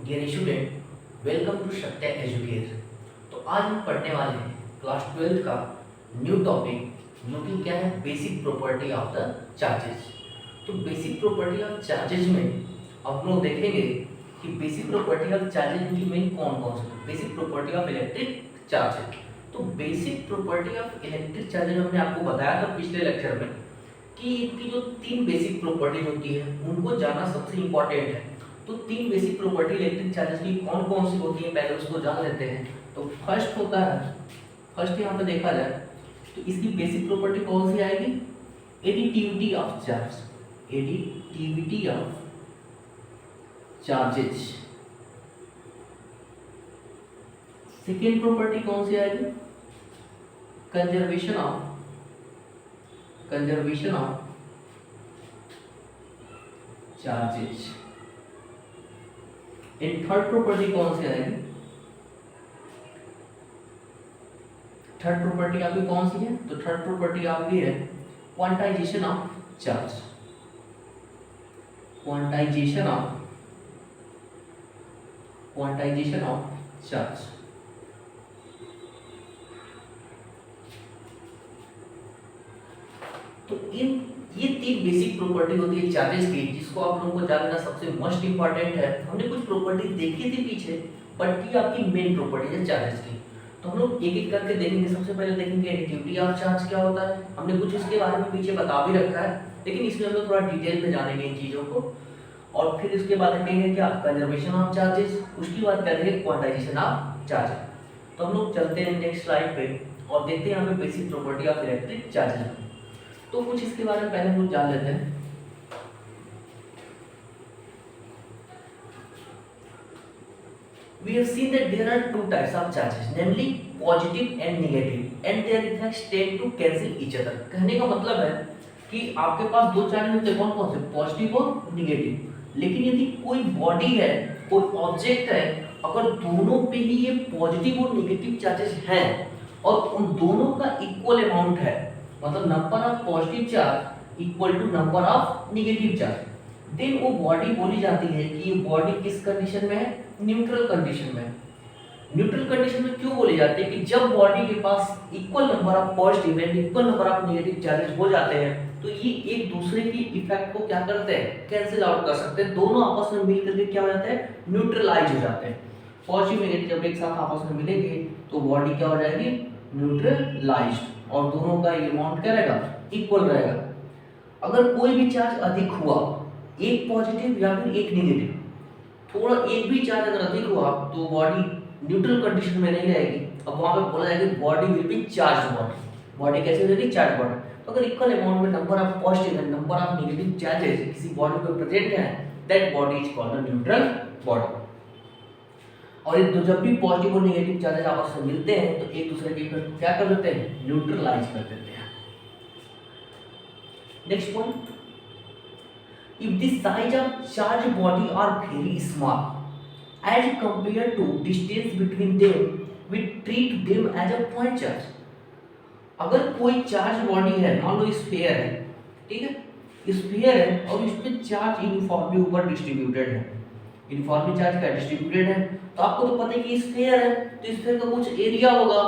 Dear student, welcome to Satya Educate. तो आज हम पढ़ने वाले हैं क्लास 12 का न्यू टॉपिक जो कि क्या है, basic property of the charges. तो बेसिक प्रॉपर्टी ऑफ चार्जेस में आप लोग देखेंगे कि बेसिक प्रॉपर्टी ऑफ चार्जेस की मेन कौन कौन से। Basic property of electric charges. तो basic property of electric charges हमने आपको बताया था पिछले लेक्चर में कि इनकी जो तीन बेसिक प्रॉपर्टीज होती है उनको जानना सबसे इंपॉर्टेंट है। तो तीन बेसिक प्रॉपर्टी इलेक्ट्रिक चार्जेस की कौन कौन सी होती है, पहले उसको जान लेते हैं। तो फर्स्ट होता है, फर्स्ट यहाँ पे देखा जाए तो इसकी बेसिक प्रॉपर्टी कौन सी आएगी, additivity of charge, additivity of charges. Second property कौन सी आएगी, conservation of charges. And third property कौन सी आएगी, थर्ड प्रॉपर्टी आपकी कौन सी है, तो थर्ड प्रॉपर्टी आपकी है quantization of charge, quantization of charge. तो ये तीन बेसिक प्रॉपर्टी होती है चार्जेस की, जिसको आप लोगों को जानना सबसे मोस्ट इंपॉर्टेंट है। हमने कुछ प्रॉपर्टी देखी थी पीछे, बट ये आपकी मेन प्रॉपर्टी है चार्जेस की। तो हम लोग एक एक करके देखेंगे। सबसे पहले देखेंगे एडिटिविटी ऑफ चार्ज क्या होता है। हमने कुछ इसके बारे में पीछे बता भी रखा है, लेकिन इसमें हम लोग थोड़ा डिटेल में जानेंगे इन चीज़ों को। और फिर इसके बाद देखेंगे क्या, कंजर्वेशन ऑफ चार्जेस। उसके बाद करेंगे क्वांटाइजेशन ऑफ चार्जेस। तो हम लोग चलते हैं नेक्स्ट स्लाइड पे और देखते हैं यहाँ पे basic property of electric charges. तो कुछ इसके बारे में पहले हम लोग जान लेते हैं। We have seen that there are two types of charges, namely positive and negative, and their effects tend to cancel each other। कहने का मतलब है कि आपके पास दो चार्ज होते हैं, कौन कौन से, पॉजिटिव और निगेटिव। लेकिन यदि कोई बॉडी है, कोई ऑब्जेक्ट है, अगर दोनों पे ही ये पॉजिटिव और निगेटिव चार्जेस हैं और उन दोनों का इक्वल अमाउंट है, मतलब number of positive charge equal to number of negative charge, then वो बॉडी बोली जाती है कि ये बॉडी किस कंडीशन में है, न्यूट्रल कंडीशन में। न्यूट्रल कंडीशन में क्यों बोली जाती है कि जब बॉडी के पास equal number of positive and equal number of negative charges हो जाते हैं तो ये एक दूसरे की इफेक्ट को क्या करते हैं, कैंसिल आउट कर सकते हैं। दोनों आपस में मिलकर के क्या हो जाते हैं, न्यूट्रलाइज हो जाते हैं। पॉजिटिव नेगेटिव जब एक साथ आपस में मिलेंगे तो बॉडी क्या हो जाएगी, न्यूट्रलाइज्ड, और दोनों का अमाउंट क्या रहेगा, इक्वल रहेगा। अगर कोई भी चार्ज अधिक हुआ, एक पॉजिटिव या फिर एक नेगेटिव, थोड़ा एक भी चार्ज अगर अधिक हुआ तो बॉडी न्यूट्रल कंडीशन में नहीं रहेगी। अब वहां पे बोला जाएगा body will be charge body. Body कैसे हो जाएगी, चार्ज बॉडी। तो अगर इक्वल अमाउंट में number of positive and number of negative charges किसी बॉडी पे प्रेजेंट है, that body is called a neutral body. और ये जब भी पॉजिटिव और नेगेटिव चार्जेस आपस में मिलते हैं तो एक दूसरे के इफेक्ट को क्या कर देते हैं, न्यूट्रलाइज कर देते हैं। Next point, if the size of charge body are very small as compared to distance between them, we treat them as a point charge। अगर कोई चार्ज बॉडी है, मान लो स्फीयर है, ठीक है, स्फीयर है और इस पे चार्ज यूनिफॉर्मली ऊपर डिस्ट्रीब्यूटेड है, यूनिफॉर्मली चार्ज का डिस्ट्रीब्यूटेड है, तो आपको तो पता है कि स्फीयर है तो स्फीयर का कुछ एरिया होगा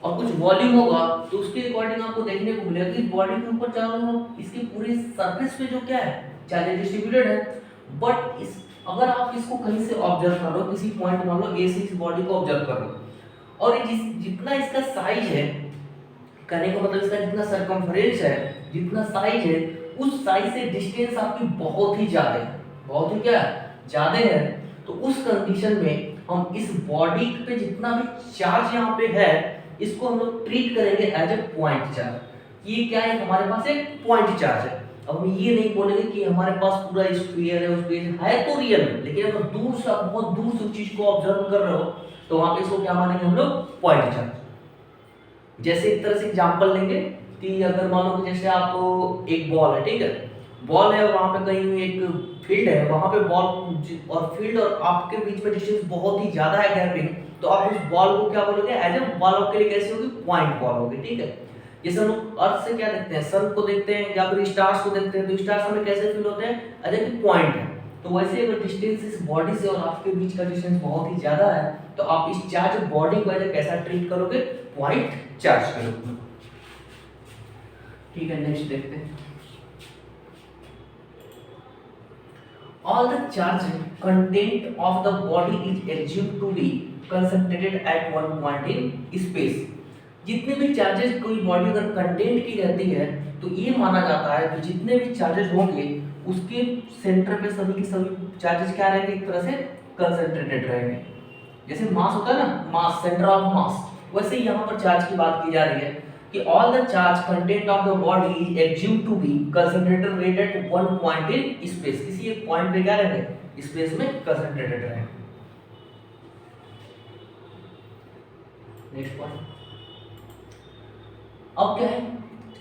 और कुछ वॉल्यूम होगा, तो उसके अकॉर्डिंग आपको देखने को मिलेगा कि बॉडी के ऊपर चारों इसके पूरे सरफेस पे जो क्या है, चार्ज डिस्ट्रीब्यूटेड है। बट इस अगर आप इसको कहीं से ऑब्जर्व कर लो, किसी पॉइंट मान लो ए से इस बॉडी को ऑब्जर्व कर लो, और जितना इसका साइज है, कहने का मतलब इसका जितना सरकमफरेंस है, जितना साइज है, उस साइज से डिस्टेंस आपकी बहुत ही ज्यादा है, बहुत ही क्या ज्यादा है। तो उस कंडीशन में हम इस बॉडी पे जितना भी चार्ज यहाँ पे है, इसको हम लोग ट्रीट करेंगे एज ए पॉइंट चार्ज। ये क्या है, हमारे पास एक पॉइंट चार्ज है। अब हम ये नहीं बोलेंगे कि हमारे पास पूरा स्फीयर है, उस है तो रियल में, लेकिन अगर दूर से, बहुत दूर से उस चीज को ऑब्जर्व कर रहे हो तो वहां पे इसको क्या मानेंगे हम लोग, पॉइंट चार्ज। जैसे एक तरह से एग्जांपल लेंगे कि अगर मान लो जैसे आप एक बॉल है, ठीक है, बॉल है और वहां पे कहीं एक फील्ड है, वहां पे बॉल और फील्ड और आपके बीच में डिस्टेंस बहुत ही ज्यादा है, गैपिंग, तो आप उस बॉल को क्या बोलोगे, एज ए बॉल आपके लिए कैसी होगी, पॉइंट बॉल होगी, ठीक है। जैसे हम लोग अर्थ से क्या देखते हैं, सन को देखते हैं या फिर स्टार्स को देखते हैं, तो स्टार्स हमें कैसे फील होते हैं, एज ए पॉइंट है। तो वैसे अगर डिस्टेंस इस बॉडी से और आपके बीच का डिस्टेंस बहुत ही ज्यादा है तो आप इस चार्ज बॉडी को ऐसे कैसा ट्रीट करोगे, पॉइंट चार्ज करोगे। ठीक है, नेक्स्ट देखते हैं। All the charge content of the body is assumed to be concentrated at one point in space। जितने भी चार्जेस कोई बॉडी अगर कंटेंट की रहती है तो ये माना जाता है कि जितने भी चार्जेस होंगे उसके सेंटर पे सभी के सभी चार्जेस क्या रहेंगे, एक तरह से कंसंट्रेटेड रहेंगे। जैसे मास होता है ना, मास, सेंटर ऑफ मास, वैसे ही यहाँ पर चार्ज की बात की जा रही है कि all the charge content of the body is assumed to be concentrated rate at one point in space। किसी एक पॉइंट पे क्या रहेंगे, स्पेस में कंसंट्रेटेड रहेंगे। नेक्स्ट पॉइंट, अब क्या है,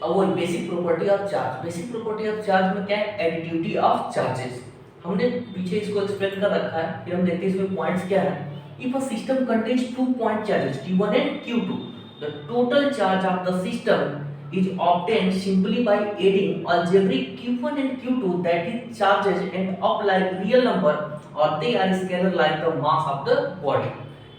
अब वो basic property of charge. Basic property of charge में क्या है, एडिटिविटी ऑफ चार्जेस। हमने पीछे इसको एक्सप्लेन कर रखा है, फिर हम देखते हैं इसमें पॉइंट्स क्या है। If a system contains 2 point charges Q1 and Q2, the total charge of the system is obtained simply by adding algebraic Q1 and Q2, that is charges and up like real number or they are scalar like the mass of the body।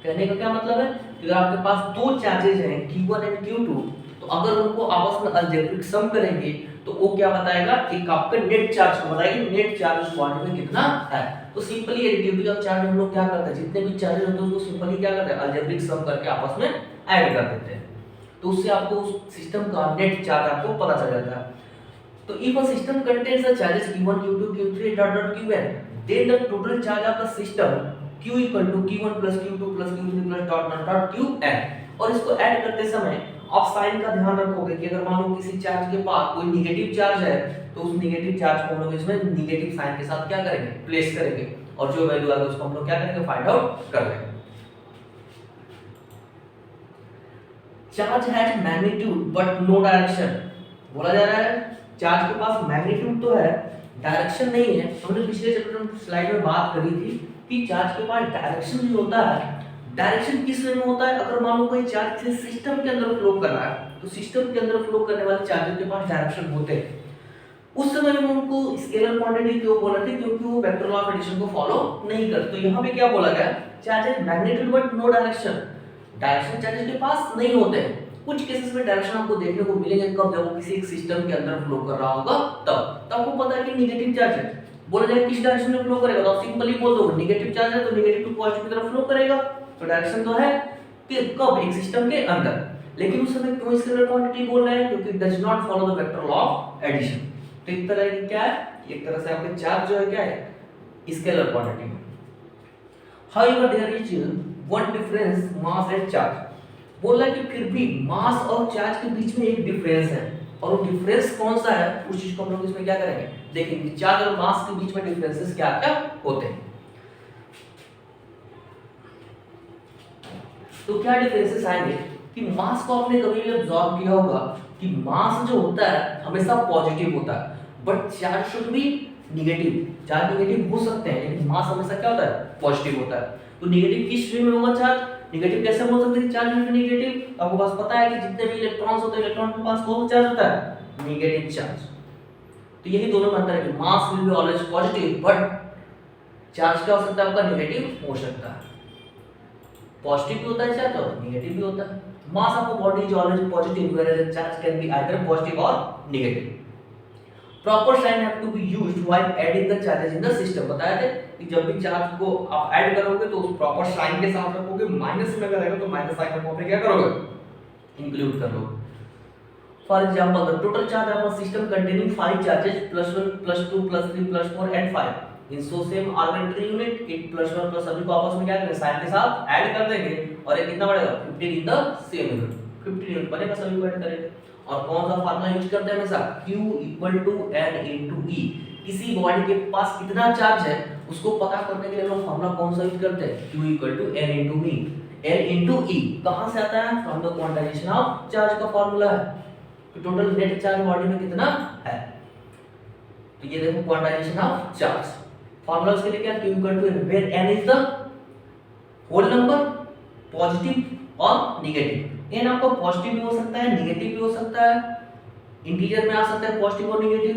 कहने का क्या मतलब है कि अगर आपके पास दो charges हैं Q1 and Q2, तो अगर उनको आपस में अलजेब्रिक सम करेंगे तो वो क्या बताएगा, एक आपका नेट चार्ज को बताएगा, नेट चार्ज उस बॉडी में कितना है। तो सिंपली एडिटिविटी ऑफ चार्ज हम लोग क्या करते हैं, जितने भी चार्जेस होते हैं उसको सिंपली क्या करते हैं, अलजेब्रिक सम करके आपस में ऐड कर देते हैं, तो उससे आपको उस सिस्टम का नेट चार्ज आपको पता चल जाता है। तो if a system contains the charges Q1 Q2 Q3 dot dot Qn, then the total charge of the system Q equal to Q1 plus Q2 plus Q3 plus dot dot dot Qn। और इसको add करते समय आप sign का ध्यान रखोगे कि अगर मान लो किसी चार्ज के पास कोई नेगेटिव चार्ज है तो उस नेगेटिव चार्ज को हम लोग इसमें नेगेटिव साइन के साथ क्या करेंगे, प्लेस करेंगे, और जो वैल्यू आएगा उसको हम लोग क्या करेंगे, फाइंड आउट कर लेंगे। Charge has magnitude but no direction. बोला जा रहा है चार्ज के पास मैग्नीट्यूड तो है, डायरेक्शन नहीं है। हमने पिछले चैप्टर में स्लाइड में बात करी थी कि चार्ज के पास डायरेक्शन भी होता है। डायरेक्शन किस वे में होता है, अगर मान लो कोई चार्ज किसी सिस्टम के अंदर फ्लो कर रहा है तो सिस्टम के अंदर फ्लो करने वाले चार्जेस के पास डायरेक्शन होते हैं। उस समय में उनको स्केलर क्वांटिटी क्यों बोला था, क्योंकि वो वेक्टर लॉ ऑफ एडिशन को फॉलो नहीं करते। तो यहाँ पे क्या बोला गया, charge has magnitude but no direction. Direction charges के पास नहीं होते हैं। कुछ केसेस में डायरेक्शन आपको देखने को मिलेंगे, कब, जब वो किसी एक सिस्टम के अंदर फ्लो कर रहा होगा तब आपको पता है कि नेगेटिव चार्ज है, बोला जाए किस डायरेक्शन में फ्लो करेगा, तो आप सिंपली बोल दो नेगेटिव चार्ज है तो नेगेटिव टू पॉजिटिव की तरफ फ्लो करेगा। तो डायरेक्शन तो है कि कब, एक सिस्टम के अंदर। लेकिन उस समय क्यों स्केलर क्वांटिटी बोल रहे हैं, क्योंकि does not follow the vector law of addition. तो एक तरह की क्या है, एक तरह से आपके चार्ज जो है क्या है, scalar quantity. However there is one difference mass and charge. बोल रहा है कि फिर भी मास और चार्ज के बीच में एक डिफरेंस है, और वो डिफरेंस कौन सा है उस चीज को हम लोग इसमें क्या करेंगे, देखेंगे। चार्ज और मास के बीच में डिफरेंसेस क्या क्या होते हैं। तो क्या डिफरेंसेस आएंगे कि मास को आपने कभी भी ऑब्जर्व किया होगा कि मास जो होता है हमेशा पॉजिटिव होता है, but charge should be negative. Charge negative हो सकते हैं लेकिन मास हमेशा क्या होता है, पॉजिटिव होता है। तो निगेटिव किस वे में होगा चार्ज, निगेटिव कैसे बोल सकते हैं चार्ज में निगेटिव। आपको बस पता है कि जितने भी इलेक्ट्रॉन्स होते हैं इलेक्ट्रॉन के पास कौन सा चार्ज होता है, नेगेटिव चार्ज। तो यही दोनों में अंतर है कि mass will be always positive but charge क्या हो सकता है आपका, नेगेटिव हो सकता है। पॉजिटिव भी होता है चार्ज और नेगेटिव भी होता है। Mass of a body is always positive whereas charge can be either positive और negative. Proper sign have to be used while adding the charges in the system. बताया था कि जब भी चार्ज को आप ऐड करोगे तो उस प्रॉपर साइन के साथ रखोगे। माइनस में अगर रहेगा तो माइनस साइन को क्या करोगे, इंक्लूड कर लो। For example the total charge of a system containing 5 charges +1 +2 +3 +4 and 5 in so same arbitrary unit, it +1 plus सभी को आपस में क्या करेंगे, साइन के साथ ऐड कर देंगे और ये कितना बढ़ेगा, 15 in the same unit. 15 unit बनेगा, सभी को ऐड करेंगे। और कौन सा फार्मूला यूज करते हैं हमेशा, Q = N * E। किसी बॉडी के पास कितना चार्ज है उसको पता करने के लिए हम फार्मूला कौन सा यूज करते हैं, Q = N * E। N * E कहां से आता है, from the quantization of charge का फार्मूला है कि टोटल नेट चार्ज बॉडी में कितना है। तो ये देखो क्वांटाइजेशन ऑफ चार्ज, फार्मूला उसके लिए क्या, Q = N, where N is the whole number, positive और नेगेटिव। n आपका पॉजिटिव भी हो सकता है, नेगेटिव भी हो सकता है, इंटीजर में आ सकता है पॉजिटिव और नेगेटिव।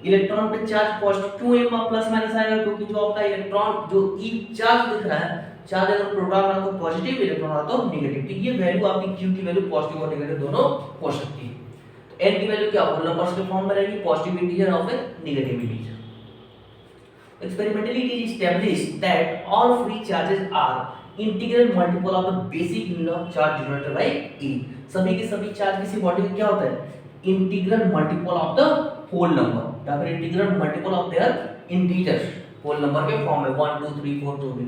इलेक्ट्रॉन पे चार्ज पॉजिटिव क्यों एक बार प्लस माइनस आएगा, क्योंकि जो आपका इलेक्ट्रॉन जो ई चार्ज दिख रहा है, चार्ज अगर प्रोटॉन रहा तो पॉजिटिव, इलेक्ट्रॉन रहा तो नेगेटिव। तो ये वैल्यू आपकी क्यू की वैल्यू पॉजिटिव और नेगेटिव दोनों हो सकती है। तो n की वैल्यू क्या होल नंबर्स के फॉर्म में रहेगी, पॉजिटिव इंटीजर और फिर negative integer. Experimentally, it is established that all free charges are integral multiple of the basic unit of charge denoted by E. सभी के सभी चार्ज किसी बॉडी का क्या होता है, integral multiple of the whole number या फिर integral multiple of their integers, whole number के फॉर्म में 1 2 3 4 जो भी,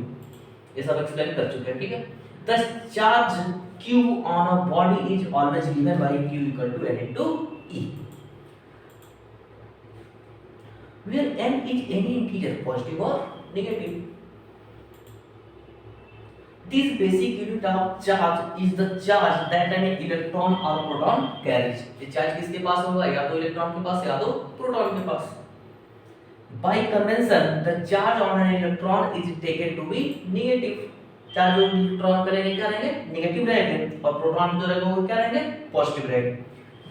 ये सब एक्सप्लेन कर चुके हैं, ठीक है। The charge Q on a body is always given by Q equal to N into E, where N is any integer, positive or negative. This basic unit of charge is the charge that an electron or proton carries. ये charge किसके पास होगा, या तो electron के पास या तो proton के पास। By convention, the charge on an electron is taken to be negative. Charge जो इलेक्ट्रॉन करेंगे क्या रहेंगे, नेगेटिव रहेंगे, और प्रोटॉन जो रहेगा वो क्या रहेंगे, पॉजिटिव रहेंगे।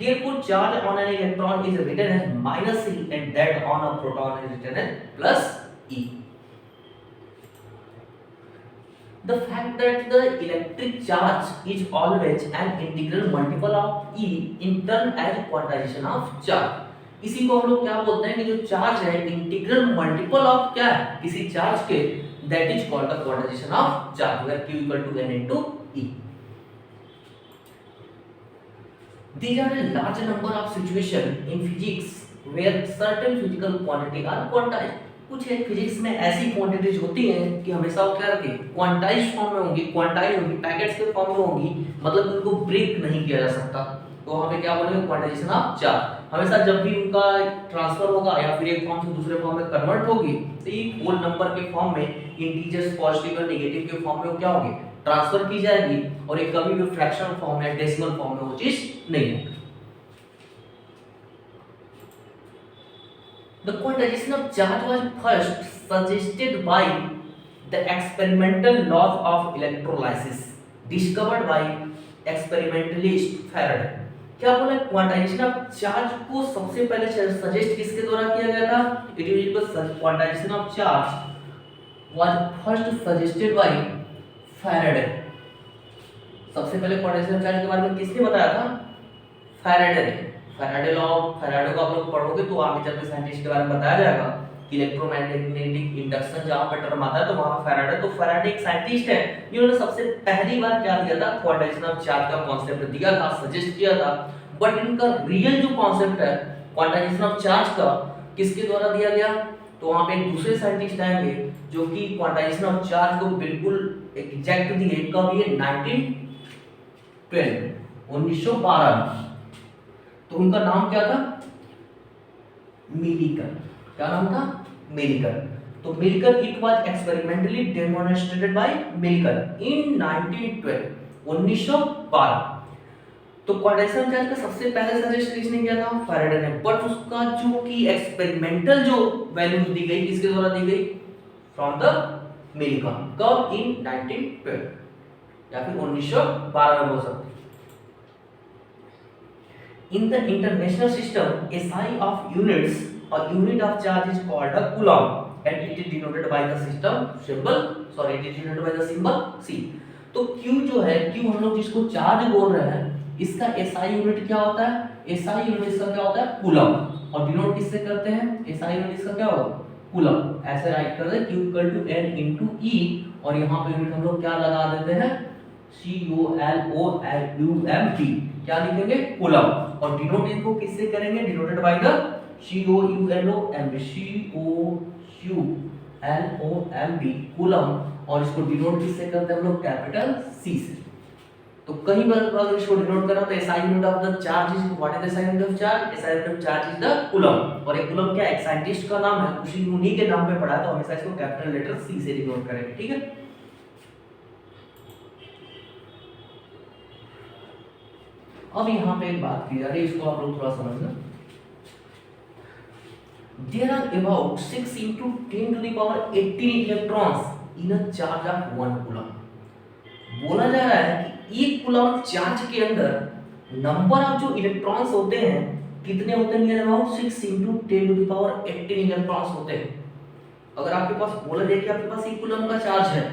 Therefore, charge on an electron is written as minus E and that on a proton is written as plus E. The fact that the electric charge is always an integral multiple of E in turn as quantization of charge. इसी को हम लोग क्या बोलते हैं कि जो charge है इंटीग्रल मल्टीपल ऑफ क्या है, किसी चार्ज के, that is called the quantization of charge, where Q equal to N into E. These are a large number of situations in physics where certain physical quantity are quantized. कुछ एक physics में ऐसी quantities होती हैं कि हमेशा वो क्या रहती है, क्वांटाइज फॉर्म में होंगी, क्वांटाइज होंगी, पैकेट्स के फॉर्म में होंगी, मतलब उनको ब्रेक नहीं किया जा सकता। तो वहाँ पे क्या बोलेंगे, क्वांटाइजेशन ऑफ चार्ज। हमेशा जब भी उनका ट्रांसफर होगा या फिर एक फॉर्म से दूसरे फॉर्म में कन्वर्ट होगी, तो ये होल नंबर के फॉर्म में इंटीजर्स पॉजिटिव और नेगेटिव के फॉर्म में वो क्या होगी, ट्रांसफर की जाएगी, और एक कभी भी फ्रैक्शनल फॉर्म या डेसिमल फॉर्म में वो चीज नहीं होगी। The quantization of charge was first suggested by the experimental laws of electrolysis discovered by experimentalist Faraday. क्या बोला, क्वांटाइजेशन ऑफ चार्ज को सबसे पहले सजेस्ट किसके द्वारा किया गया था, it is quantization of charge was first suggested by Faraday. सबसे पहले क्वांटाइजेशन ऑफ चार्ज के बारे में किसने बताया था, फैराडे ने। फैराडे लॉ, फैराडे को आप लोग पढ़ोगे तो आगे चल के साइंटिस्ट के बारे में बताया जाएगा कि इलेक्ट्रोमैग्नेटिक इंडक्शन जहां पे टर्म आता है तो वहां पे फैराडे, तो फैराडे एक साइंटिस्ट है जिन्होंने सबसे पहली बार क्या दिया था, क्वांटाइजेशन ऑफ चार्ज का कांसेप्ट दिया था, सजेस्ट किया था। बट इनका रियल जो कांसेप्ट है क्वांटाइजेशन ऑफ चार्ज का, किसके द्वारा दिया गया, तो वहां पे एक दूसरे साइंटिस्ट आएंगे जो कि क्वांटाइजेशन ऑफ चार्ज को बिल्कुल एग्जैक्ट दिए, कब ये 1912 में। तो उनका नाम क्या था, मिलिकन। क्या नाम था, मिलिकन। तो Millikan, it was experimentally demonstrated by Millikan in 1912। तो क्वांटाइजेशन चार्ज का सबसे पहले सजेस्ट किसने किया था, फैराडे ने। बट उसका जो कि एक्सपेरिमेंटल जो वैल्यूज दी गई किसके द्वारा दी गई, फ्रॉम द मिलिकन। कब, इन 1912 या फिर 1912 में हो सकती। In the international system, a SI of units, a unit of charge is called a coulomb, and it is denoted by the system symbol. Sorry, it is denoted by the symbol C. तो Q जो है, Q हम लोग जिसको charge बोल रहे हैं, इसका SI यूनिट क्या होता है, SI यूनिट इसका क्या होता है, कूलम। और डिनोट किससे करते हैं, SI यूनिट इसका क्या होगा, कूलम। ऐसे राइट कर दे, Q equal to N into E, और यहाँ पे यूनिट हम लोग क्या लगा देते हैं, COLOUMB, क्या लिखेंगे, कूलम। और डिनोट इनको किससे करेंगे, denoted by the COULOMB, COULOMB, coulomb. और इसको डिनोट किससे करते हैं हम लोग, कैपिटल C से। तो कहीं बार अगर इसको डिनोट करना तो SI unit of the charge is, what is the SI unit of charge, SI unit of charge is the coulomb. और एक कूलम क्या, एक साइंटिस्ट का नाम है, उन्हीं के नाम पे पढ़ा है, तो हमेशा इसको कैपिटल लेटर C से डिनोट करेंगे, ठीक है। अब यहाँ पे एक बात की जा रही है, इसको आप लोग थोड़ा समझना। There are about 6 into 10 to the power 18 electrons in a charge of 1 coulomb. बोला जा रहा है कि एक कूलम चार्ज के अंदर नंबर ऑफ जो इलेक्ट्रॉन्स होते हैं कितने होते हैं near about 6 into 10 to the power 18 electrons होते हैं। अगर आपके पास बोला जाए कि आपके पास 1 कूलम का चार्ज है,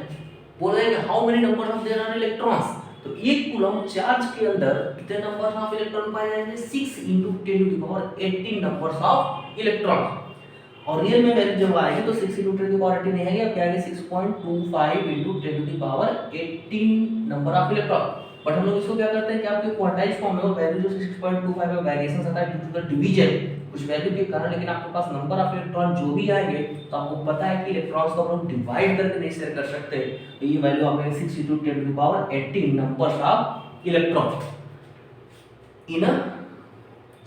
बोला जाए कि how many number of there are electrons, तो 1 कूलम चार्ज के अंदर कितने नंबर ऑफ इलेक्ट्रॉन पाए जाएंगे? 6 into 10 to the power 18 numbers of electron. और रियल में वैल्यू जब आएगी तो 6 इंटू 10 टू द पावर 18 नहीं आएगी, अब क्या आएगी 6.25 into 10 to the power 18 number of electron. But हम लोग इसको क्या करते हैं कि आपके क्वांटाइज फॉर्म में वो वैल्यू जो 6.25 है वेरिएशन आता है ड्यू टू द डिवीजन कुछ वैल्यू के कारण, लेकिन आपके पास नंबर ऑफ इलेक्ट्रॉन जो भी आएंगे तो आपको पता है कि इलेक्ट्रॉन्स को हम लोग डिवाइड करके नहीं शेयर कर सकते, तो ये वैल्यू आपको 6 into 10 to the power 18 numbers of electron in a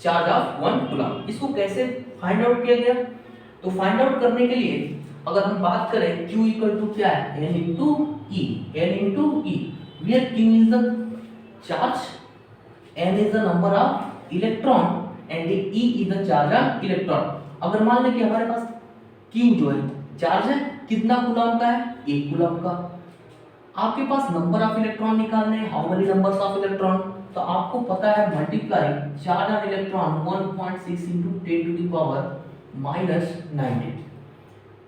charge of 1 coulomb. इसको कैसे फाइंड आउट किया गया? तो फाइंड आउट करने के लिए अगर हम बात करें Q इक्वल टू क्या है? N into E, N into E, where Q is the charge, N is the number of electron and E is the charge of electron। अगर मान लें कि हमारे पास Q जो है चार्ज है कितना कूलम का है? 1 कूलम का। आपके पास नंबर ऑफ इलेक्ट्रॉन निकालने हैं, how many numbers of electron, तो आपको पता है multiply charge on electron 1.6 into 10 to the power -19।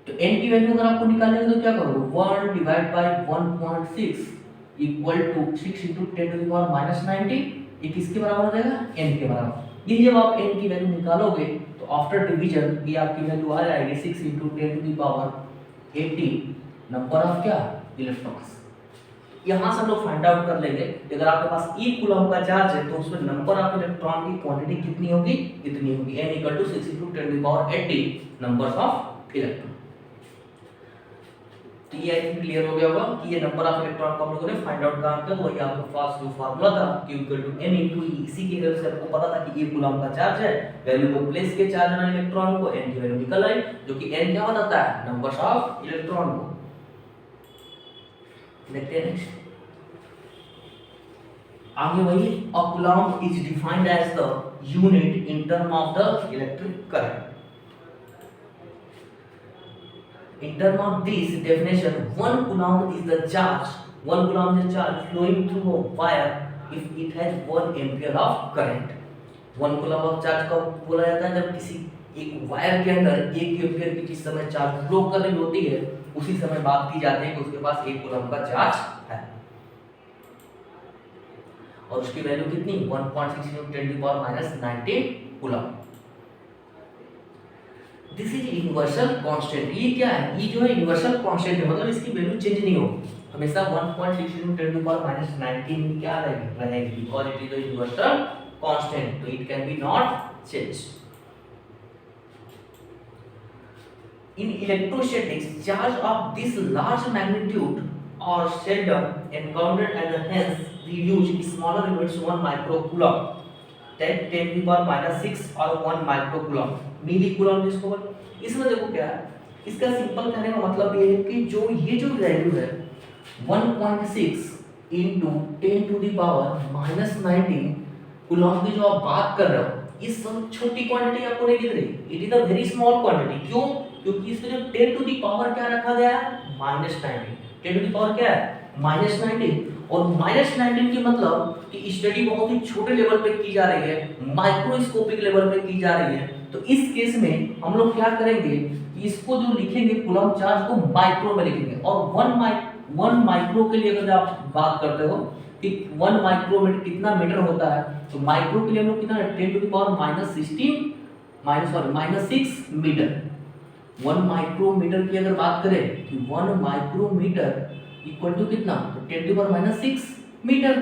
तो n की वैल्यू अगर आपको निकालेंगे तो क्या करोगे? 1 divide by 1.6 equal to 6 into 10 to the power -19, ये किसके बराबर हो जाएगा? n के बराबर। ये जब आप n की वैल्यू निकालोगे तो आफ्टर डिवीजन ये आपकी वैल्यू आ जाएगी 6 into 10 to the power 80 number of क्या? इलेक्ट्रॉन्स। यहाँ से हम लोग फाइंड आउट कर लेंगे कि अगर आपके पास 1 कूलम का चार्ज है तो उसमें नंबर ऑफ इलेक्ट्रॉन की क्वांटिटी कितनी होगी? इतनी होगी, n equal to 6 into 10 to the power 80 numbers of electron. तो ये आई थिंक क्लियर हो गया होगा कि ये नंबर ऑफ इलेक्ट्रॉन को हम लोगों ने फाइंड आउट कहाँ किया, तो वही आपका फर्स्ट जो फार्मूला था Q equal to n into E, इसी की हेल्प से आपको पता था कि 1 कूलम का चार्ज है, वैल्यू को प्लेस के चार्ज ऑन इलेक्ट्रॉन को n की वैल्यू निकल आई, जो कि n क्या बताता है? नंबर्स ऑफ इलेक्ट्रॉन को। देखते हैं नेक्स्ट आगे वही, a coulomb is defined as the unit in term of the electric current. In terms of this definition, 1 coulomb is the charge, 1 coulomb is the charge flowing through a wire if it has 1 ampere of current। 1 coulomb of charge कब बोला जाता है? जब किसी एक wire के अंदर 1 ampere की जिस समय चार्ज फ्लो कर रही होती है उसी समय बात की जाती है कि उसके पास 1 कूलम का चार्ज है, और उसकी वैल्यू कितनी? 1.6 × 10 to power -19 coulomb. This is universal constant. ये क्या है? ये जो है यूनिवर्सल कांस्टेंट है, मतलब इसकी वैल्यू चेंज नहीं होगी, हमेशा 1.6 × 10 टू पावर -19 क्या रहेगी, because it is a universal constant, तो it can be not change. In electrostatics, charge of this large magnitude are seldom encountered and hence reduced smaller units 1 microcoulomb, 10 to the power -6 और 1 microcoulomb, मिलीकूलम जिसको बोल। इसमें देखो क्या है, इसका simple कहने का मतलब ये है कि जो ये जो वैल्यू है 1.6 into 10 to the power -19 coulomb की जो आप बात कर रहे हो, ये सब छोटी क्वांटिटी आपको नहीं दिख रही, it is a very small quantity. क्यों? क्योंकि इसमें जो 10 टू दी पावर क्या रखा गया है? -19। 10 टू दी पावर क्या है? -19, और -19 की मतलब कि स्टडी बहुत ही छोटे लेवल पे की जा रही है, माइक्रोस्कोपिक लेवल पे की जा रही है। तो इस केस में हम लोग क्या करेंगे कि इसको जो लिखेंगे कूलम चार्ज को माइक्रो में लिखेंगे, और 1 माइक्रो के लिए अगर आप बात करते हो कि 1 माइक्रोमीटर कितना मीटर होता है, तो माइक्रो के लिए हम लोग कितना 10 to the power -6 metre. 1 micrometre की अगर बात करें कि 1 माइक्रोमीटर इक्वल टू कितना, तो 10 टू पावर -6 मीटर।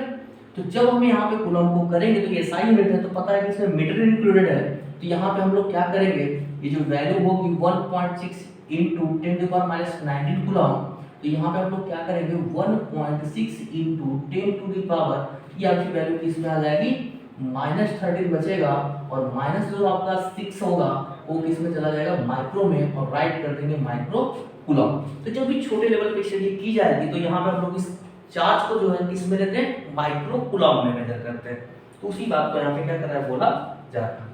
तो जब हम यहाँ पे कूलम को करेंगे तो ये SI यूनिट है, तो पता है कि इसमें मीटर इंक्लूडेड है, तो यहाँ पे हम लोग क्या करेंगे, ये जो वैल्यू होगी 1.6 into 10 to the power -19 coulomb, तो यहाँ पे हम लोग क्या करेंगे 1.6 into 10 to the power, ये आपकी वैल्यू किस में आ जाएगी? -13 बचेगा, और माइनस जो आपका 6 होगा वो किस में चला जाएगा? माइक्रो में, और राइट कर देंगे माइक्रो कूलम। तो जब भी छोटे लेवल पे स्टडी की जाएगी तो यहाँ पे हम लोग इस चार्ज को जो है किस में लेते हैं? माइक्रो कूलम में मेजर करते हैं। तो उसी बात को यहाँ पे क्या कर रहा है, बोला जा रहा है।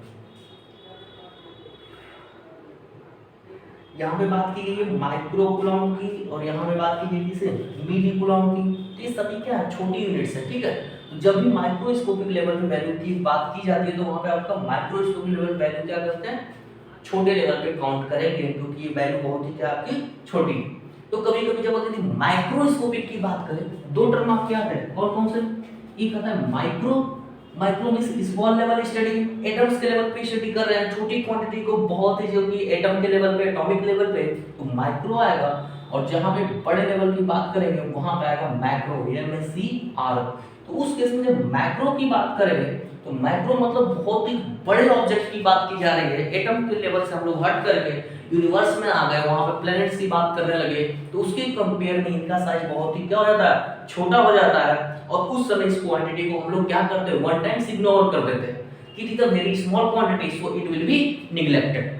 यहाँ पे बात की गई है माइक्रो कूलम की, और यहाँ पे बात की गई किसे? मिली कूलम की। तो ये सभी क्या है? छोटी यूनिट्स है, ठीक है। तो जब भी माइक्रोस्कोपिक लेवल पे वैल्यू की बात की जाती है तो वहां पे आपका माइक्रोस्कोपिक लेवल वैल्यू क्या करते हैं, छोटे लेवल पे काउंट करेंगे क्योंकि ये वैल्यू बहुत ही क्या आपकी छोटी है। तो कभी कभी जब अगर माइक्रोस्कोपिक की बात करें, दो टर्म आपके याद है कौन कौन से, एक आता है micro, micro means small level study, atoms के लेवल पे स्टडी कर रहे हैं, छोटी क्वांटिटी को बहुत ही, जो कि एटम के लेवल पे, एटॉमिक लेवल पे, तो माइक्रो आएगा। और जहां पे बड़े लेवल की बात करेंगे वहां पे आएगा मैक्रो, MACR। तो उस केस में जब मैक्रो की बात करेंगे तो मैक्रो मतलब बहुत ही बड़े ऑब्जेक्ट की बात की जा रही है, एटम के लेवल से हम लोग हट करके यूनिवर्स में आ गए, वहां पे प्लैनेट्स की बात करने लगे, तो उसके कंपेयर में इनका साइज बहुत ही क्या हो जाता है, छोटा हो जाता है। और उस समय इस क्वांटिटी को हम लोग क्या करते हैं, वन टाइम्स इग्नोर कर देते हैं कि it is a very small quantity so it will B neglected.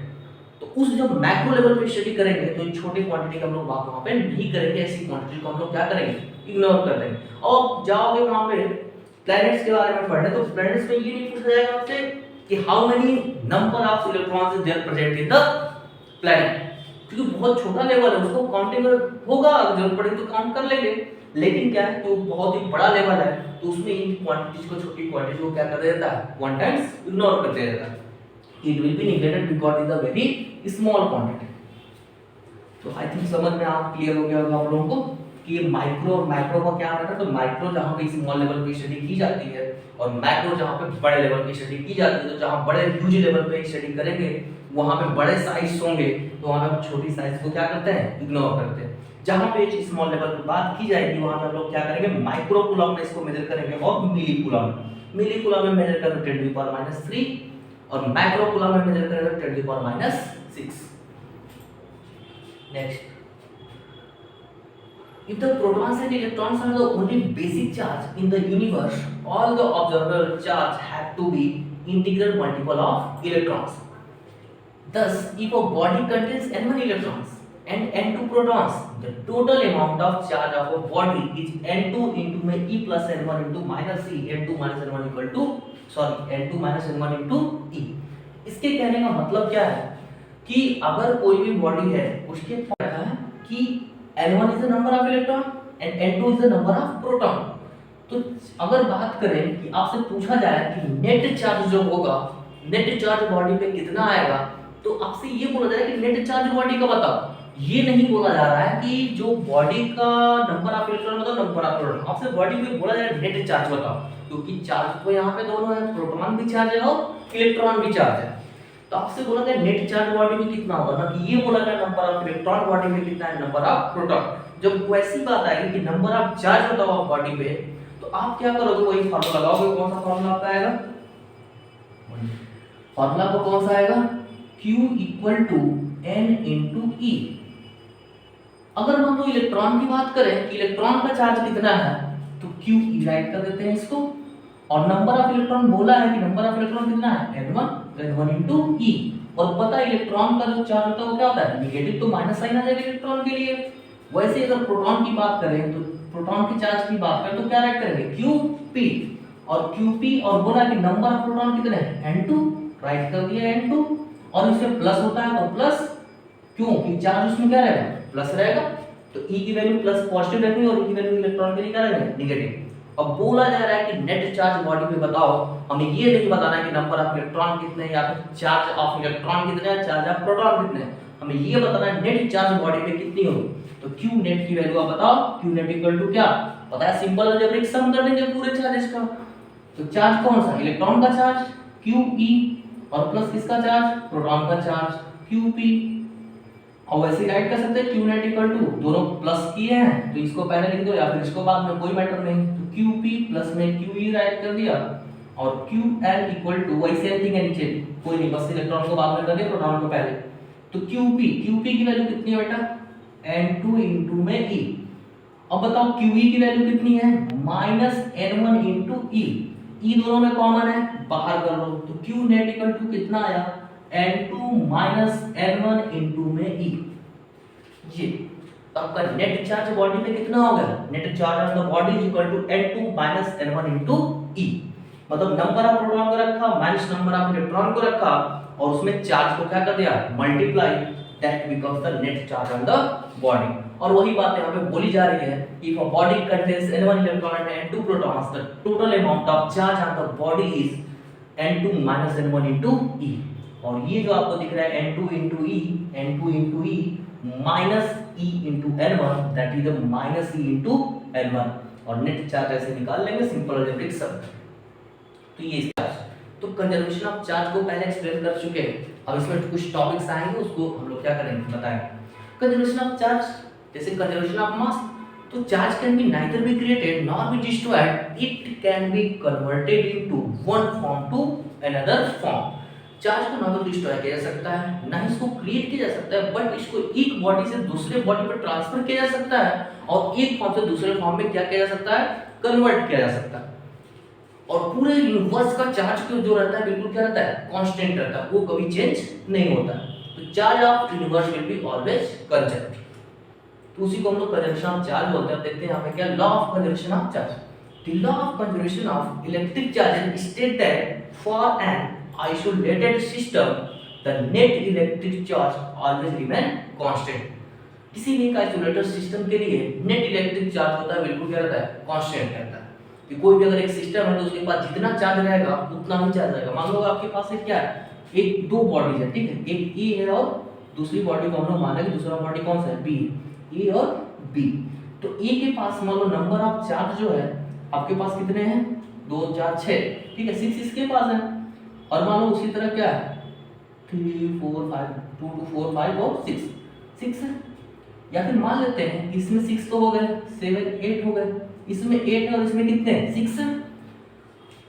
तो उस जब मैक्रो लेवल पे स्टडी करेंगे तो इन छोटी क्वांटिटी का हम लोग बात वहां पे नहीं करेंगे, ऐसी क्वांटिटी को हम लोग क्या करेंगे, इग्नोर कर देंगे। और जाओगे वहां पे प्लैनेट्स के बारे में पढ़ने, तो प्लैनेट्स में ये नहीं पूछा जाएगा आपसे कि how many number of electrons is there present in the planet, क्योंकि बहुत छोटा लेवल है, उसको काउंटिंग होगा, अगर जरूरत पड़ेगी तो काउंट कर लेंगे। लेकिन क्या है, तो बहुत ही बड़ा लेवल है, तो उसमें इन क्वांटिटीज को, छोटी क्वांटिटी को क्या कर देता है, वन टाइम्स इग्नोर कर देता है। It will B neglected because it is a very small quantity. तो आई थिंक समझ में आप क्लियर हो गया होगा आप लोगों को कि ये माइक्रो और मैक्रो का क्या रहता है। तो माइक्रो जहाँ पे स्मॉल लेवल पे स्टडी की जाती है और मैक्रो जहाँ पे बड़े लेवल पे स्टडी की जाती है। तो जहाँ बड़े ह्यूज लेवल पे स्टडी करेंगे वहाँ पे बड़े साइज होंगे, तो वहाँ पे छोटी साइज को क्या करते हैं, इग्नोर करते हैं। जहाँ पे स्मॉल लेवल पे बात की जाएगी वहाँ पे हम लोग क्या करेंगे, माइक्रो कूलम में इसको मेजर करेंगे और मिली कूलम में मेजर करेंगे 10⁻³ और मैक्रो कूलम में मेजर करेंगे 10⁻⁶। Next, if the protons and electrons are the only basic charge in the universe, all the observable charge have to be integral multiple of electrons. Thus, if a body contains n1 electrons and n2 protons, the total amount of charge of a body is n2 into में e plus n1 into minus e, n2 minus n1 equal to n2 minus n1 into e। इसके कहने का मतलब क्या है कि अगर कोई भी बॉडी है उसके पास है कि N1 is the number of electron and N2 is the number of proton। तो अगर बात करें कि आपसे पूछा जाए कि नेट चार्ज जो होगा, नेट चार्ज बॉडी पे कितना आएगा, तो आपसे ये बोला जाए कि नेट चार्ज बॉडी का बताओ। ये नहीं बोला जा रहा है कि जो बॉडी का नंबर ऑफ इलेक्ट्रॉन बताओ, नंबर ऑफ प्रोटॉन। आपसे बॉडी पे बोला जाए नेट चार्ज बताओ, क्योंकि चार्ज तो यहाँ पे दोनों है, प्रोटॉन भी चार्ज है और इलेक्ट्रॉन भी चार्ज है। तो आपसे बोला गया नेट चार्ज बॉडी में कितना होगा ना, कि ये बोला गया नंबर ऑफ इलेक्ट्रॉन बॉडी में कितना है, नंबर ऑफ प्रोटॉन। जब वैसी बात आएगी कि नंबर ऑफ चार्ज बताओ बॉडी पे, तो आप क्या करोगे, वही फार्मूला लगाओगे। कौन सा फार्मूला आपका आएगा, फार्मूला को कौन सा आएगा, Q equal to N into E। अगर मान लो इलेक्ट्रॉन की बात करें कि इलेक्ट्रॉन का चार्ज कितना है, तो Q E राइट कर देते हैं इसको। और नंबर ऑफ इलेक्ट्रॉन बोला है कि नंबर ऑफ इलेक्ट्रॉन कितना है, N1 इंटू E। और पता है इलेक्ट्रॉन का जो चार्ज होता है वो क्या होता है, नेगेटिव, तो माइनस साइन आ जाएगा इलेक्ट्रॉन के लिए। वैसे अगर प्रोटॉन की बात करें तो प्रोटॉन के चार्ज की बात करें तो क्या राइट करेंगे, QP। और QP और बोला कि नंबर ऑफ प्रोटॉन कितने हैं, N2, राइट कर दिया N2। और इसमें प्लस होता है तो प्लस, क्यों कि चार्ज उसमें क्या रहेगा, प्लस रहेगा। तो E की वैल्यू प्लस पॉजिटिव रखनी और E की वैल्यू इलेक्ट्रॉन के लिए क्या रहेगा, नेगेटिव। अब बोला जा रहा है कि नेट चार्ज बॉडी में बताओ, हमें ये नहीं बताना है कि नंबर ऑफ इलेक्ट्रॉन कितने या फिर चार्ज ऑफ इलेक्ट्रॉन कितने हैं, चार्ज ऑफ प्रोटॉन कितने हैं, हमें ये बताना है नेट चार्ज बॉडी में कितनी होगी। तो Q नेट की वैल्यू आप बताओ, Q नेट इक्वल टू क्या पता है, सिंपल अलजेब्रिक सम कर देंगे पूरे चार्जेस का। तो चार्ज कौन सा, इलेक्ट्रॉन का चार्ज QE और प्लस किसका चार्ज, प्रोटॉन का चार्ज QP। और वैसे राइट कर सकते हैं Q नेट इक्वल टू, दोनों प्लस किए हैं तो इसको पहले लिख दो या फिर इसको बाद में, कोई मैटर नहीं। तो QP प्लस में QE राइट कर दिया और QL इक्वल टू, वही सेम थिंग है नीचे, कोई नहीं, बस इलेक्ट्रॉन को बाद में कर दिया, प्रोटॉन को पहले। तो QP की वैल्यू कितनी है बेटा, N2 इंटू में E। अब बताओ QE की वैल्यू कितनी है, minus N1 into E। E दोनों में कॉमन है, बाहर कर लो। तो Q नेट इक्वल टू कितना आया, N2 माइनस N1 इंटू में E। ये तो आपका नेट चार्ज बॉडी में कितना होगा, net charge of the body is equal to N2 minus N1 into E। मतलब नंबर ऑफ प्रोटॉन को रखा माइनस नंबर ऑफ इलेक्ट्रॉन को रखा और उसमें चार्ज को क्या कर दिया, multiply, that becomes the net charge on the body. और वही बात यहाँ पे बोली जा रही है कि if a body contains n1 electron and n2 protons the total amount of charge on the body is n2 minus n1 into e। और ये जो आपको दिख रहा है n2 into e minus e into n1 that is the minus e into n1। और net charge ऐसे निकाल लेंगे सिंपल अलजेब्रिक शब्द। तो ये चार्ज, तो कंजर्वेशन ऑफ चार्ज को पहले एक्सप्लेन कर चुके हैं। अब इसमें कुछ टॉपिक्स आएंगे, उसको हम लोग क्या करेंगे बताएंगे। कंजर्वेशन ऑफ चार्ज, जैसे कंजर्वेशन ऑफ मास, तो charge can be neither be created nor be destroyed, it can be converted into one form to another form. Charge को ना तो डिस्ट्रॉय किया जा सकता है, ना इसको क्रिएट किया जा सकता है, बट इसको एक बॉडी से दूसरे बॉडी पर ट्रांसफर किया जा सकता है, और एक फॉर्म से दूसरे फॉर्म में क्या किया जा सकता है, कन्वर्ट किया जा सकता है। और पूरे यूनिवर्स का चार्ज जो रहता है बिल्कुल क्या रहता है, कांस्टेंट रहता है, वो कभी चेंज नहीं होता। तो charge of universe will be always conserved. तो उसी को हम लोग कंजर्वेशन ऑफ चार्ज बोलते हैं। देखते हैं यहाँ पे क्या law of conservation of charge. The law of conservation of electric charge state that for an isolated system the net electric charge always remain constant. किसी भी एक आइसोलेटेड सिस्टम के लिए नेट इलेक्ट्रिक चार्ज होता है बिल्कुल क्या रहता है, कांस्टेंट रहता है। कि कोई भी अगर एक सिस्टम है तो उसके पास जितना चार्ज रहेगा उतना ही चार्ज रहेगा। मान लो आपके पास एक क्या है, एक दो बॉडीज है, ठीक है, एक ए है और दूसरी बॉडी को हम लोग माने कि दूसरा बॉडी कौन सा है, बी, ए और बी। तो ए के पास मान लो नंबर ऑफ चार्ज जो है आपके पास कितने हैं, 2 4 6, ठीक है, 6 इसके पास है। और मान लो उसी तरह क्या है 3 4 5 2 2 4 5 और 6 है। या फिर मान लेते हैं इसमें 6 तो हो गए, 7 8 हो गए, इसमें 8 है और इसमें कितने हैं, 6 है।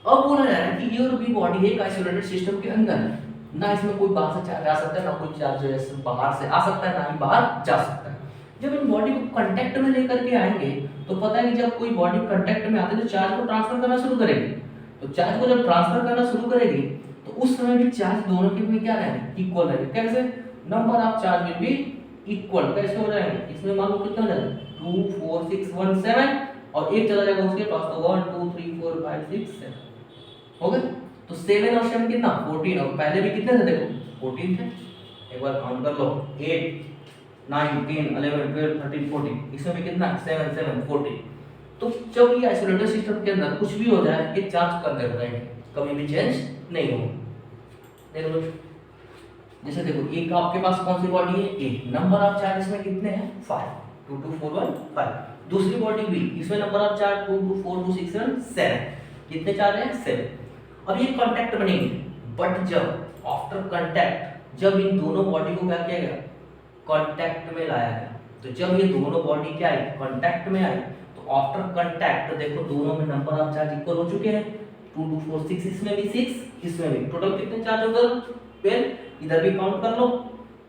अब बोला जा रहा है कि ये और बी बॉडी एक आइसोलेटेड सिस्टम के अंदर है, ना इसमें कोई बाहर से चार्ज आ सकता है, ना कोई चार्ज जो है बाहर से आ सकता है, ना ही बाहर जा सकता है। जब इन बॉडी को कांटेक्ट में लेकर के आएंगे तो पता है कि जब कोई बॉडी कांटेक्ट में आती है तो चार्ज को ट्रांसफर करना शुरू करेगी। तो चार्ज को जब ट्रांसफर करना शुरू करेगी तो उस समय भी चार्ज दोनों के भी क्या रहेंगे, इक्वल रहेंगे। कैसे, number of charge will be equal. कैसे हो जाएंगे, इसमें मान लो कितना जाएगा 2 4 6 1 7 और एक चला जाएगा उसके पास तो 1 2 3 4 5 6 7 हो गए। तो 7 और 7 कितना 14, और पहले भी कितने थे देखो 14 थे। एक बार काउंट कर लो 8 9 10 11 12 13 14, इसमें भी कितना 7 7 14। तो जब ये आइसोलेटेड सिस्टम के अंदर कुछ भी हो जाए ये चार्ज कर देते रहेंगे, कभी भी चेंज नहीं होगा। देख लो जैसे देखो एक आपके पास कौन सी बॉडी है, ए, नंबर ऑफ चार्ज इसमें कितने हैं 5 2 2 4 1 5। दूसरी बॉडी बी, इसमें नंबर ऑफ चार्ज 2 2 4 2 6 7 7, कितने चार्ज हैं 7। अब ये कांटेक्ट बनेंगे, बट जब आफ्टर कांटेक्ट जब इन दोनों बॉडी को क्या किया गया, कांटेक्ट में लाया गया। तो जब ये दोनों बॉडी क्या आई, कांटेक्ट में आई, तो आफ्टर कांटेक्ट देखो दोनों में नंबर ऑफ चार्ज इक्वल हो चुके हैं। 2 2 4 6, इसमें भी 6 इसमें भी, टोटल कितने चार्ज हो गए, फिर इधर भी काउंट कर लो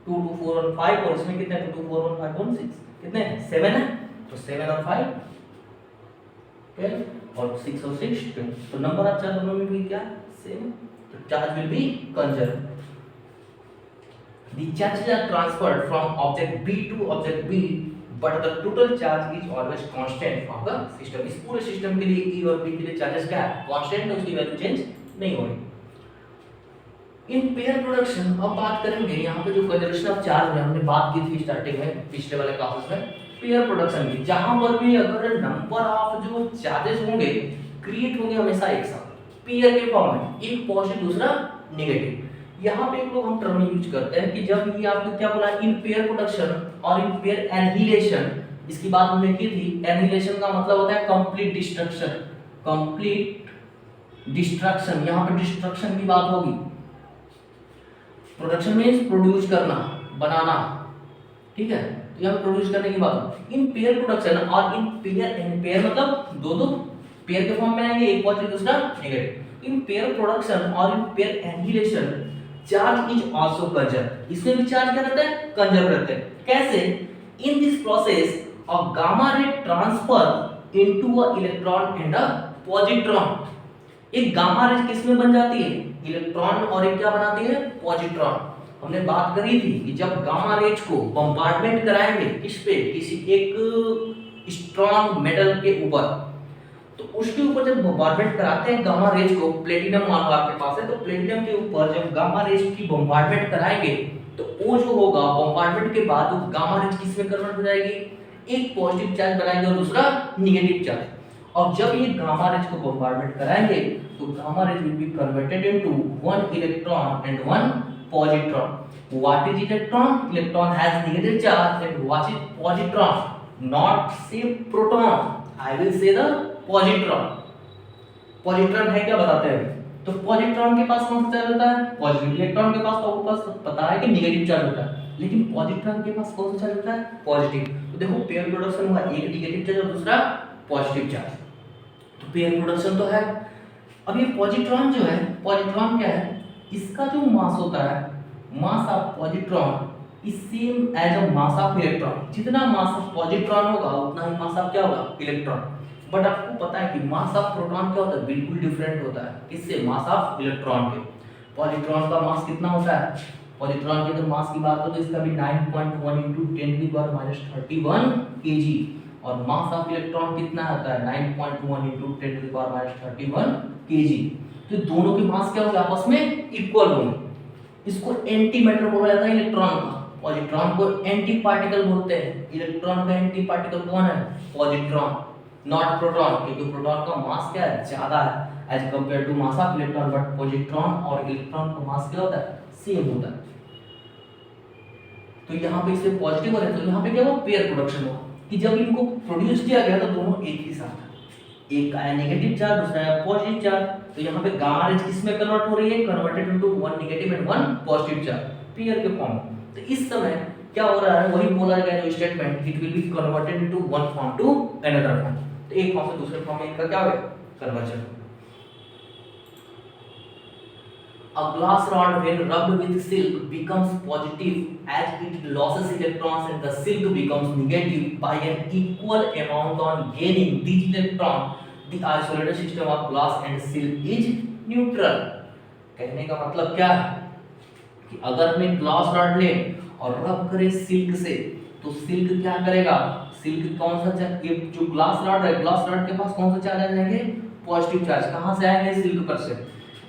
2 2 4 और 5, और इसमें कितने 2 2 4 और 5 1 6, कितने 7 है। तो 7 और 5 12 और 6 और 6 12, तो नंबर ऑफ चार्ज दोनों में भी क्या सेम, तो charge will be conserved. The charges are transferred from object B to object B, but the total charge is always constant from the system। इस पूरे सिस्टम के लिए E और B के लिए चार्जेस क्या है, कांस्टेंट है, उसकी वैल्यू चेंज नहीं होगी। इन पेयर प्रोडक्शन अब बात करेंगे, यहाँ पे जो कंजर्वेशन ऑफ चार्ज है हमने बात की थी स्टार्टिंग में पिछले वाले क्लासेस में पेयर प्रोडक्शन की, जहां पर भी अगर नंबर ऑफ जो चार्जेस होंगे क्रिएट होंगे हमेशा एक साथ पेयर के फॉर्म में, एक पॉजिटिव दूसरा नेगेटिव। यहाँ पे एक लोग हम टर्म यूज करते हैं कि जब ये आपको क्या बोला, इन पेयर प्रोडक्शन और इन पेयर एनहिलेशन, इसकी बात हमने की थी। एनहिलेशन का मतलब होता है कंप्लीट डिस्ट्रक्शन, कंप्लीट डिस्ट्रक्शन, यहाँ पे डिस्ट्रक्शन की बात होगी। प्रोडक्शन मींस प्रोड्यूस करना, बनाना, ठीक है, तो यहाँ पे प्रोड्यूस करने की बात। इन पेयर प्रोडक्शन और इन पेयर मतलब दो दो पेयर के फॉर्म में आएंगे, एक पॉजिटिव दूसरा नेगेटिव। इन पेयर प्रोडक्शन और in pair annihilation charge is also conserve, इसमें भी चार्ज क्या रहता है, कंजर्व रहते हैं। कैसे, in this process a gamma ray transfer into a electron and a positron. एक गामा रे किस में बन जाती है, इलेक्ट्रॉन, और एक क्या बनाती है, पॉजिट्रॉन। हमने बात करी थी कि जब गामा रेज को बम्बार्डमेंट कराएंगे किस पे, किसी एक स्ट्रॉन्ग मेटल के ऊपर, तो उसके ऊपर जब बम्बार्डमेंट कराते हैं गामा रेज को, प्लेटिनम मान लो आपके पास है, तो प्लेटिनम के ऊपर जब गामा रेज की बम्बार्डमेंट कराएंगे तो वो जो होगा बॉम्बार्डमेंट के बाद वो गामा रेज किस में कन्वर्ट हो जाएगी, एक पॉजिटिव चार्ज बनाएंगे और दूसरा निगेटिव चार्ज। और जब ये गामा रेज को बॉम्बार्डमेंट कराएंगे तो gamma rays will be converted into one electron and one positron. What is electron? Electron has negative charge and what is positron? Not say proton, I will say the positron. Positron है क्या बताते हैं। तो positron के पास कौन सा charge होता है? पॉजिटिव। इलेक्ट्रॉन के पास तो आपको पास पता है कि नेगेटिव चार्ज होता है, लेकिन पॉजिट्रॉन के पास कौन सा चार्ज होता है? पॉजिटिव। तो देखो पेयर प्रोडक्शन हुआ, एक नेगेटिव चार्ज और दूसरा पॉजिटिव चार्ज, तो पेयर प्रोडक्शन तो है। अब ये पॉजिट्रॉन जो है, पॉजिट्रॉन क्या है, इसका जो मास होता है, mass of positron is same as a mass of electron. जितना मास ऑफ पॉजिट्रॉन होगा उतना ही मास ऑफ क्या होगा? इलेक्ट्रॉन। बट आपको पता है कि मास ऑफ प्रोटॉन क्या होता है? बिल्कुल डिफरेंट होता है इससे, मास ऑफ इलेक्ट्रॉन के। पॉजिट्रॉन का मास कितना होता है? पॉजिट्रॉन के अगर मास की बात हो तो इसका भी 9.1 × 10⁻31 kg, और मास ऑफ इलेक्ट्रॉन कितना होता है? 9.1 × 10⁻31 kg। तो दोनों के मास क्या होंगे? आपस में इक्वल होंगे। इसको एंटी मैटर बोला जाता है इलेक्ट्रॉन का। पॉजिट्रॉन को एंटी पार्टिकल बोलते हैं। इलेक्ट्रॉन का एंटी पार्टिकल कौन है? पॉजिट्रॉन, नॉट प्रोटॉन, क्योंकि प्रोटॉन का मास क्या है? ज्यादा है as compare to mass of electron. But positron और इलेक्ट्रॉन का मास क्या होता है? सेम होता है। तो यहाँ पे इससे पॉजिटिव हो रहा है, तो यहाँ पे क्या हुआ? पेयर प्रोडक्शन हुआ कि जब इनको प्रोड्यूस किया गया तो दोनों एक ही साथ है, एक आया नेगेटिव चार्ज, दूसरा आया पॉजिटिव चार्ज। तो यहाँ पे गामा रेज किस में कन्वर्ट हो रही है? Converted into one negative and one positive charge, pair के फॉर्म। तो इस समय क्या हो रहा है? वही बोला गया जो statement, it will be converted into one form to another form. तो एक फॉर्म से दूसरे फॉर्म में इनका क्या हो गया? Conversion. A glass rod when rubbed with silk becomes positive as it loses electrons and the silk becomes negative by an equal amount on gaining these electrons. The isolated system of glass and silk is neutral. कहने का मतलब क्या है कि अगर हम glass rod लें और रब करें सिल्क से तो सिल्क क्या करेगा? सिल्क कौन सा चार्ज, ये जो ग्लास रॉड है, ग्लास रॉड के पास कौन सा चार्ज आ जाएंगे? Positive charge. कहां से आएंगे? सिल्क पर से।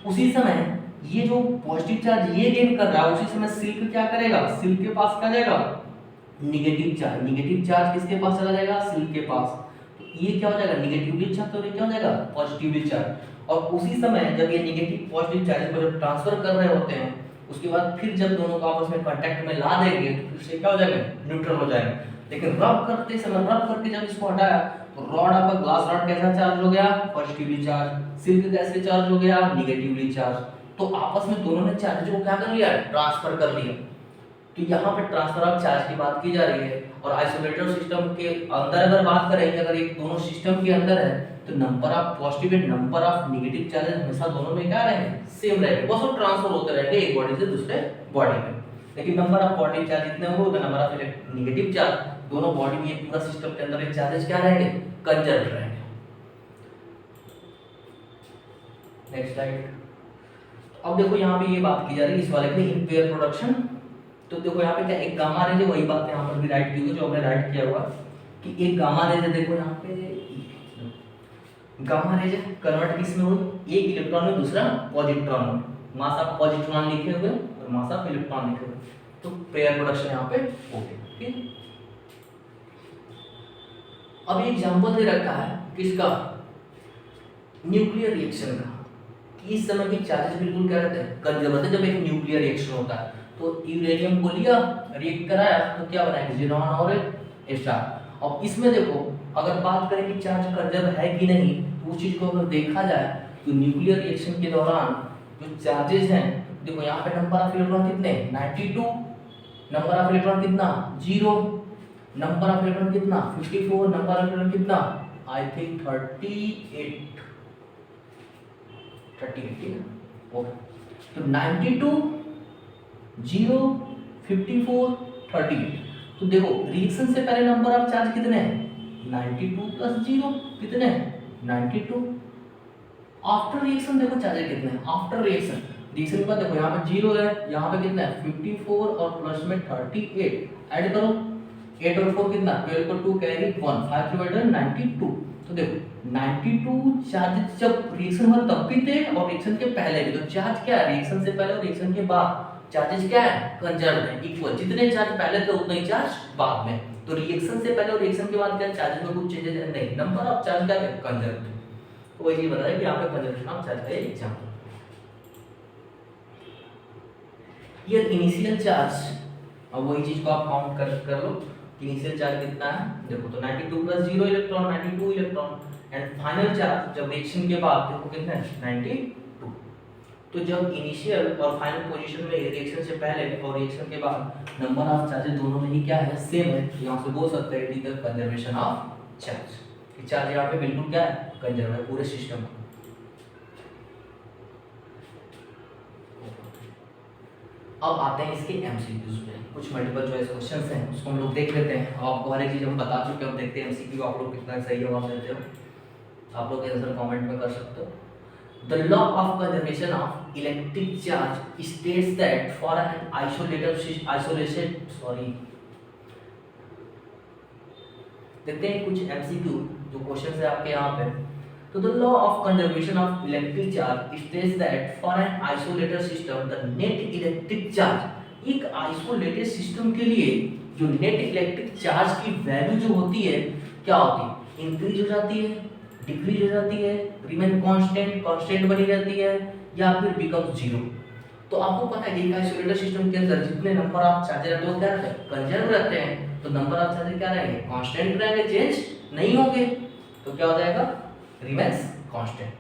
उसी समय ये जो पॉजिटिव चार्ज ये गेन कर रहा है, उसी समय सिल्क क्या करेगा? सिल्क के पास क्या जाएगा? Negative charge. नेगेटिव चार्ज किसके पास चला जाएगा? सिल्क के पास। तो ये क्या हो जाएगा? नेगेटिवली चार्ज, तो ये क्या हो जाएगा? Positively charge. और उसी समय जब ये नेगेटिव पॉजिटिव चार्ज को जब ट्रांसफर कर रहे होते हैं, उसके बाद फिर जब दोनों को आपस में कांटेक्ट में ला देंगे तो फिर से क्या हो जाएगा? न्यूट्रल हो जाएगा। लेकिन रब करते समय, रब करके जब इसको हटाया तो रॉड आपका ग्लास रॉड कैसा चार्ज हो गया? Positively charge. सिल्क कैसे चार्ज हो गया? Negatively charge. तो आपस में दोनों ने चार्ज को क्या कर लिया? ट्रांसफर कर लिया। तो यहाँ पे ट्रांसफर ऑफ चार्ज की बात की जा रही है। और आइसोलेटेड सिस्टम के अंदर अगर बात करेंगे, अगर एक दोनों सिस्टम के अंदर है तो number of positive and number of negative charges हमेशा दोनों में क्या रहेंगे? सेम रहेंगे। बस वो ट्रांसफर होते रहेंगे एक बॉडी से दूसरे बॉडी में। लेकिन नंबर ऑफ पॉजिटिव चार्ज जितने होंगे उतना नंबर ऑफ नेगेटिव चार्ज दोनों बॉडी में, ये पूरा सिस्टम के अंदर चार्जेस क्या रहेंगे? कंजर्व रहेंगे। Next slide. अब देखो यहाँ पे ये बात की जा रही है इस वाले की इन पेयर प्रोडक्शन। तो देखो यहाँ पे क्या एक गामा रेज है, वही बात यहाँ पर भी राइट की हुई जो हमने राइट किया हुआ कि एक गामा रेज है। देखो यहाँ पे गामा रेज कन्वर्ट किस में हुई? एक इलेक्ट्रॉन में, दूसरा पॉजिट्रॉन में। मास ऑफ पॉजिट्रॉन लिखे हुए और मास ऑफ इलेक्ट्रॉन लिखे हुए, तो पेयर प्रोडक्शन यहाँ पे हो गया। ठीक, अब एग्जांपल दे रखा है किसका? न्यूक्लियर रिएक्शन का। इस समय के चार्जेस बिल्कुल क्या रहते हैं? कंजर्व रहते हैं। जब एक न्यूक्लियर रिएक्शन होता है तो यूरेनियम को लिया, रिएक्ट कराया तो क्या बनाएंगे? ज़ीरॉन और स्टार। अब इसमें देखो अगर बात करें कि चार्ज कंजर्व है कि नहीं, तो उस चीज को अगर देखा जाए तो न्यूक्लियर रिएक्शन के दौरान जो चार्जेस हैं, देखो यहाँ पे नंबर ऑफ इलेक्ट्रॉन कितने? 92। नंबर ऑफ इलेक्ट्रॉन कितना? 0। नंबर ऑफ इलेक्ट्रॉन कितना? 54। नंबर ऑफ इलेक्ट्रॉन कितना? I think 38। ओके, तो 92, 0, 54, 38। तो देखो रिएक्शन से पहले नंबर ऑफ चार्ज कितने हैं? 92 प्लस 0 कितने हैं? 92। आफ्टर रिएक्शन देखो चार्जेस कितने हैं? आफ्टर रिएक्शन, रिएक्शन के बाद देखो यहाँ पे 0 है, यहाँ पे कितना है? 54 और प्लस में 38। ऐड करो 8 और 4 कितना? 12 को 2 कैरी 1, 5 डिवाइडेड 92। तो देखो 92 चार्ज जब रिएक्शन हुआ तब भी थे और रिएक्शन के पहले भी। तो चार्ज क्या है? रिएक्शन से पहले और रिएक्शन के बाद चार्जेस क्या है, कंजर्व है, इक्वल, जितने चार्ज पहले थे उतने ही चार्ज बाद में। तो रिएक्शन से पहले और रिएक्शन के बाद क्या चार्जेस में कुछ चेंजेस नहीं, नंबर ऑफ चार्ज क्या है, कंजर्व। तो वही चीज बताया कि यहाँ पे कंजर्वेशन ऑफ चार्ज का एग्जांपल। ये इनिशियल चार्ज, अब वही चीज को आप काउंट कर लो, इनिशियल चार्ज कितना है, देखो तो 92 plus 0 electron, 92 electron, and final charge जब रिएक्शन के बाद देखो कितना है, 92। तो जब इनिशियल और फाइनल पोजीशन में रिएक्शन से पहले और रिएक्शन के बाद नंबर ऑफ चार्जेस दोनों में ही क्या है, सेम है, तो यहाँ से बोल सकते हैं it is the conservation of charge. कि चार्ज यहाँ पे बिल्कुल क्या है, कंजर्व है पूरे सिस्टम में। अब आते हैं इसके एमसीक्यूज पे, कुछ मल्टीपल चॉइस क्वेश्चंस हैं उसको हम लोग देख लेते हैं। आपको हर एक चीज हम बता चुके हैं, अब देखते हैं एमसीक्यू आप लोग कितना सही जवाब देते हो। आप लोग आंसर कमेंट में कर सकते हो। The law of conservation of electric charge states that for an देखते हैं कुछ एमसीक्यू जो क्वेश्चन है आपके यहाँ पे। तो the law of conservation of electric charge states that for an isolated system the net electric charge, एक आइसोलेटेड सिस्टम के लिए जो नेट इलेक्ट्रिक चार्ज की वैल्यू जो होती है क्या होती है, इंक्रीज हो जाती है, डिक्रीज हो जाती है, रिमेन कांस्टेंट बनी रहती है, या फिर बिकम जीरो। तो आपको पता है कि आइसोलेटेड सिस्टम के अंदर जितने नंबर ऑफ चार्जेस रहते हैं वो क्या रहते हैं, कंजर्व रहते हैं। तो नंबर ऑफ चार्जेस क्या रहेंगे, कांस्टेंट रहेंगे, चेंज नहीं होंगे। तो क्या हो जाएगा, remains constant.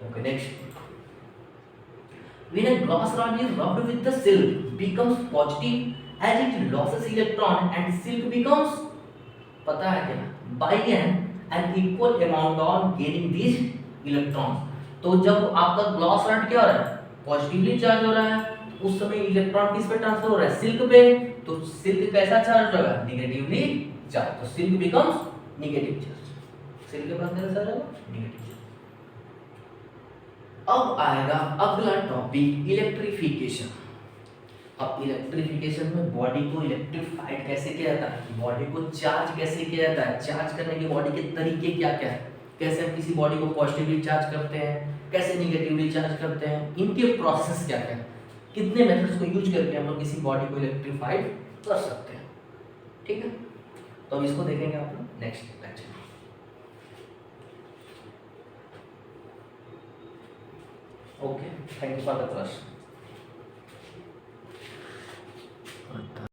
Okay next, when a glass rod is rubbed with the silk becomes positive as it loses electron and silk becomes, पता है क्या, by an equal amount on gaining these electrons। तो जब आपका ग्लास रॉड क्या हो रहा है, पॉजिटिवली चार्ज हो रहा है, उस समय इलेक्ट्रॉन किस पे ट्रांसफर हो रहा है, सिल्क पे। तो सिल्क कैसा चार्ज होगा, नेगेटिवली चार्ज। तो silk becomes negative charge, silk के पास कैसा रहेगा, नेगेटिव चार्ज। अब आएगा अगला टॉपिक, इलेक्ट्रिफिकेशन। अब इलेक्ट्रिफिकेशन में बॉडी को इलेक्ट्रीफाइड कैसे किया जाता है, बॉडी को चार्ज कैसे किया जाता है, चार्ज करने के बॉडी के तरीके क्या क्या है, कैसे हम किसी बॉडी को पॉजिटिवली चार्ज करते हैं, कैसे निगेटिवली चार्ज करते हैं, इनके प्रोसेस क्या क्या है, कितने मेथड्स को यूज करके हम लोग किसी बॉडी को इलेक्ट्रीफाइड कर सकते हैं। ठीक है, तो अब इसको देखेंगे आप लोग नेक्स्ट लेक्चर में। Okay, thank you for the class.